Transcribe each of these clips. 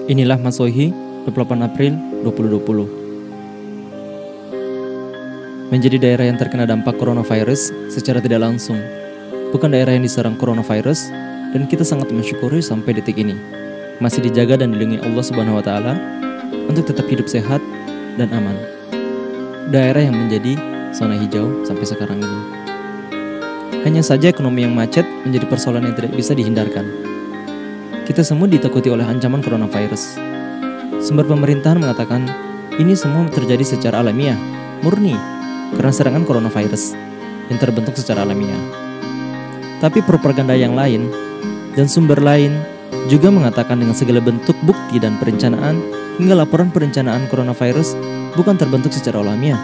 Inilah Masohi 28 April 2020. Menjadi daerah yang terkena dampak coronavirus secara tidak langsung, bukan daerah yang diserang coronavirus, dan kita sangat mensyukuri sampai detik ini masih dijaga dan dilindungi Allah Subhanahu wa Ta'ala untuk tetap hidup sehat dan aman. Daerah yang menjadi zona hijau sampai sekarang ini. Hanya saja ekonomi yang macet menjadi persoalan yang tidak bisa dihindarkan. Kita semua ditakuti oleh ancaman coronavirus. Sumber pemerintahan mengatakan ini semua terjadi secara alamiah, murni, karena serangan coronavirus yang terbentuk secara alamiah. Tapi propaganda yang lain dan sumber lain juga mengatakan dengan segala bentuk bukti dan perencanaan hingga laporan perencanaan coronavirus bukan terbentuk secara alamiah,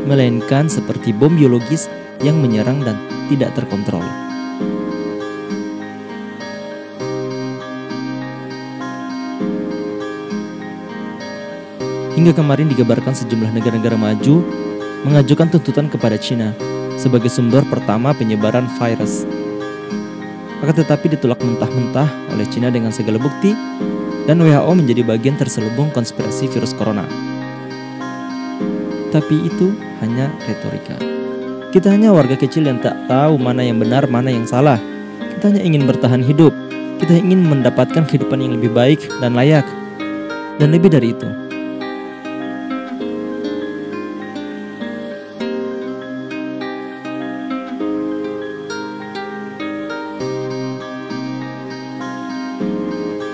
melainkan seperti bom biologis yang menyerang dan tidak terkontrol. Hingga kemarin digabarkan sejumlah negara-negara maju mengajukan tuntutan kepada China sebagai sumber pertama penyebaran virus. Akan tetapi ditolak mentah-mentah oleh China dengan segala bukti, dan WHO menjadi bagian terselubung konspirasi virus corona. Tapi itu hanya retorika. Kita hanya warga kecil yang tak tahu mana yang benar, mana yang salah. Kita hanya ingin bertahan hidup. Kita ingin mendapatkan kehidupan yang lebih baik dan layak. Dan lebih dari itu,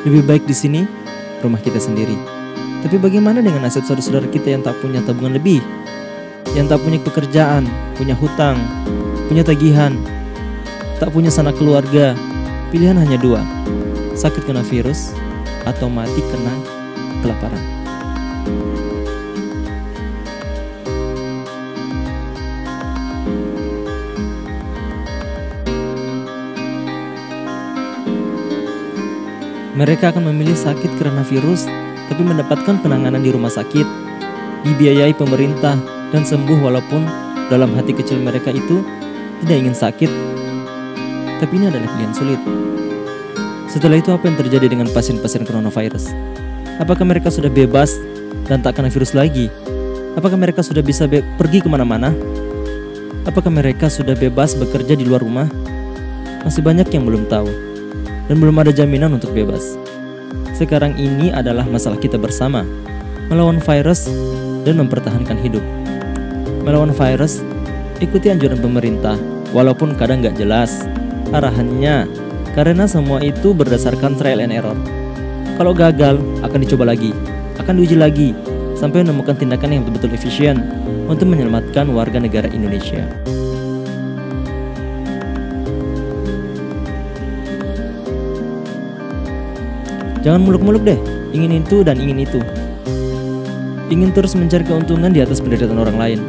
lebih baik di sini, rumah kita sendiri. Tapi bagaimana dengan nasib saudara-saudara kita yang tak punya tabungan lebih? Yang tak punya pekerjaan, punya hutang, punya tagihan, tak punya sanak keluarga. Pilihan hanya dua, sakit kena virus atau mati kena kelaparan. Mereka akan memilih sakit karena virus, tapi mendapatkan penanganan di rumah sakit, dibiayai pemerintah, dan sembuh walaupun dalam hati kecil mereka itu tidak ingin sakit. Tapi ini adalah pilihan sulit. Setelah itu apa yang terjadi dengan pasien-pasien coronavirus? Apakah mereka sudah bebas dan tak kena virus lagi? Apakah mereka sudah bisa pergi kemana-mana? Apakah mereka sudah bebas bekerja di luar rumah? Masih banyak yang belum tahu. Dan belum ada jaminan untuk bebas. Sekarang ini adalah masalah kita bersama, melawan virus dan mempertahankan hidup. Melawan virus, ikuti anjuran pemerintah, walaupun kadang gak jelas arahannya, karena semua itu berdasarkan trial and error. Kalau gagal, akan dicoba lagi, akan diuji lagi, sampai menemukan tindakan yang betul-betul efisien untuk menyelamatkan warga negara Indonesia. Jangan muluk-muluk deh, ingin itu dan ingin itu. Ingin terus mencari keuntungan di atas penderitaan orang lain.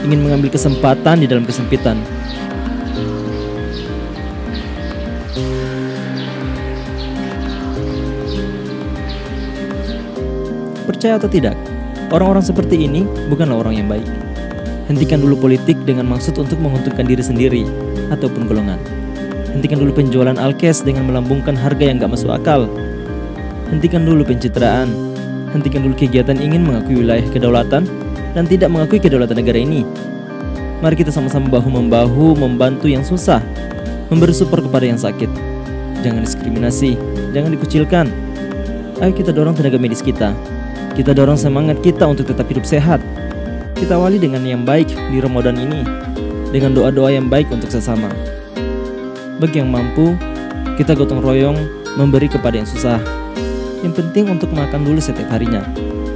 Ingin mengambil kesempatan di dalam kesempitan. Percaya atau tidak, orang-orang seperti ini bukanlah orang yang baik. Hentikan dulu politik dengan maksud untuk menguntungkan diri sendiri ataupun golongan. Hentikan dulu penjualan alkes dengan melambungkan harga yang gak masuk akal. Hentikan dulu pencitraan. Hentikan dulu kegiatan ingin mengakui wilayah kedaulatan dan tidak mengakui kedaulatan negara ini. Mari kita sama-sama bahu-membahu membantu yang susah, memberi support kepada yang sakit. Jangan diskriminasi, jangan dikucilkan. Ayo kita dorong tenaga medis kita. Kita dorong semangat kita untuk tetap hidup sehat. Kita awali dengan yang baik di Ramadan ini, dengan doa-doa yang baik untuk sesama. Bagi yang mampu, kita gotong royong memberi kepada yang susah. Yang penting untuk makan dulu setiap harinya.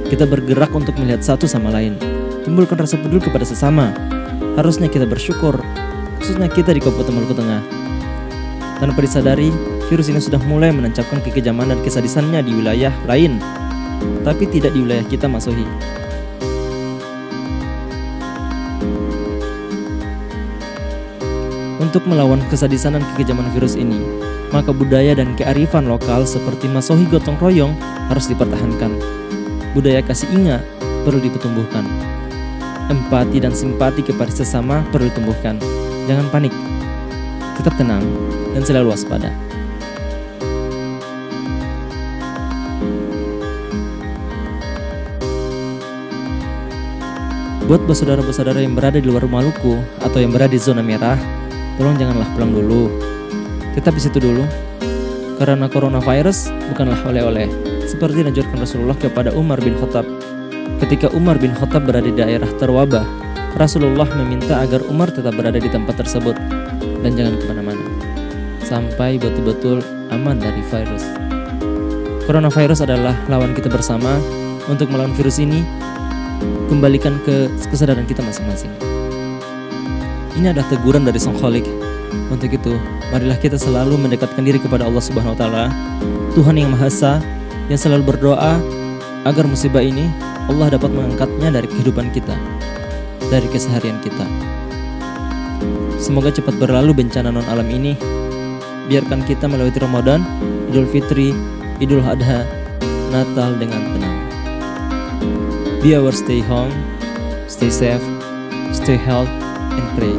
Kita bergerak untuk melihat satu sama lain, timbulkan rasa peduli kepada sesama. Harusnya kita bersyukur, khususnya kita di Kabupaten Maluku Tengah. Tanpa disadari, virus ini sudah mulai menancapkan kekejaman dan kesadisannya di wilayah lain, tapi tidak di wilayah kita, Masohi. Untuk melawan kesadisan dan kekejaman virus ini, maka budaya dan kearifan lokal seperti Masohi gotong royong harus dipertahankan. Budaya kasih ingat perlu dipertumbuhkan. Empati dan simpati kepada sesama perlu ditumbuhkan. Jangan panik, tetap tenang dan selalu waspada. Buat saudara-saudara yang berada di luar Maluku atau yang berada di zona merah, tolong janganlah pulang dulu. Tetap di situ dulu. Karena coronavirus bukanlah oleh-oleh, seperti dianjurkan Rasulullah kepada Umar bin Khattab. Ketika Umar bin Khattab berada di daerah terwabah, Rasulullah meminta agar Umar tetap berada di tempat tersebut dan jangan kemana-mana, sampai betul-betul aman dari virus. Coronavirus adalah lawan kita bersama. Untuk melawan virus ini, kembalikan ke kesadaran kita masing-masing. Ini adalah teguran dari Sang Khalik. Untuk itu, marilah kita selalu mendekatkan diri kepada Allah Subhanahu wa taala, Tuhan yang Maha Esa, yang selalu berdoa agar musibah ini Allah dapat mengangkatnya dari kehidupan kita, dari keseharian kita. Semoga cepat berlalu bencana non alam ini. Biarkan kita melewati Ramadan, Idul Fitri, Idul Adha, Natal dengan tenang. Be our stay home, stay safe, stay healthy, and pray.